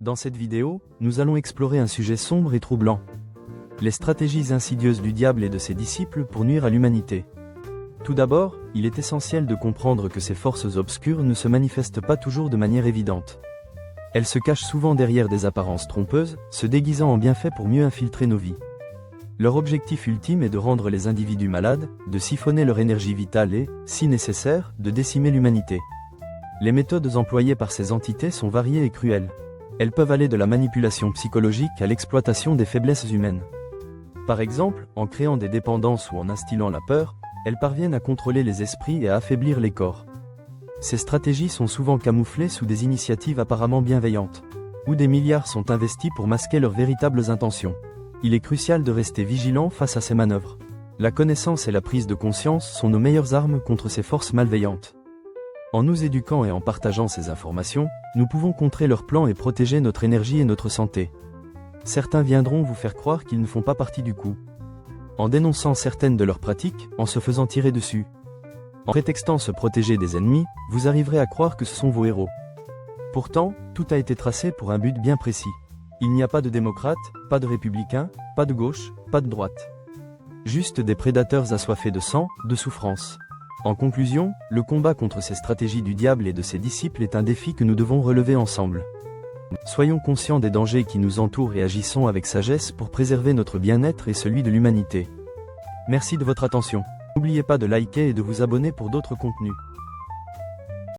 Dans cette vidéo, nous allons explorer un sujet sombre et troublant. Les stratégies insidieuses du diable et de ses disciples pour nuire à l'humanité. Tout d'abord, il est essentiel de comprendre que ces forces obscures ne se manifestent pas toujours de manière évidente. Elles se cachent souvent derrière des apparences trompeuses, se déguisant en bienfaits pour mieux infiltrer nos vies. Leur objectif ultime est de rendre les individus malades, de siphonner leur énergie vitale et, si nécessaire, de décimer l'humanité. Les méthodes employées par ces entités sont variées et cruelles. Elles peuvent aller de la manipulation psychologique à l'exploitation des faiblesses humaines. Par exemple, en créant des dépendances ou en instillant la peur, elles parviennent à contrôler les esprits et à affaiblir les corps. Ces stratégies sont souvent camouflées sous des initiatives apparemment bienveillantes, où des milliards sont investis pour masquer leurs véritables intentions. Il est crucial de rester vigilant face à ces manœuvres. La connaissance et la prise de conscience sont nos meilleures armes contre ces forces malveillantes. En nous éduquant et en partageant ces informations, nous pouvons contrer leurs plans et protéger notre énergie et notre santé. Certains viendront vous faire croire qu'ils ne font pas partie du coup, en dénonçant certaines de leurs pratiques, en se faisant tirer dessus. En prétextant se protéger des ennemis, vous arriverez à croire que ce sont vos héros. Pourtant, tout a été tracé pour un but bien précis. Il n'y a pas de démocrates, pas de républicains, pas de gauche, pas de droite. Juste des prédateurs assoiffés de sang, de souffrance. En conclusion, le combat contre ces stratégies du diable et de ses disciples est un défi que nous devons relever ensemble. Soyons conscients des dangers qui nous entourent et agissons avec sagesse pour préserver notre bien-être et celui de l'humanité. Merci de votre attention. N'oubliez pas de liker et de vous abonner pour d'autres contenus.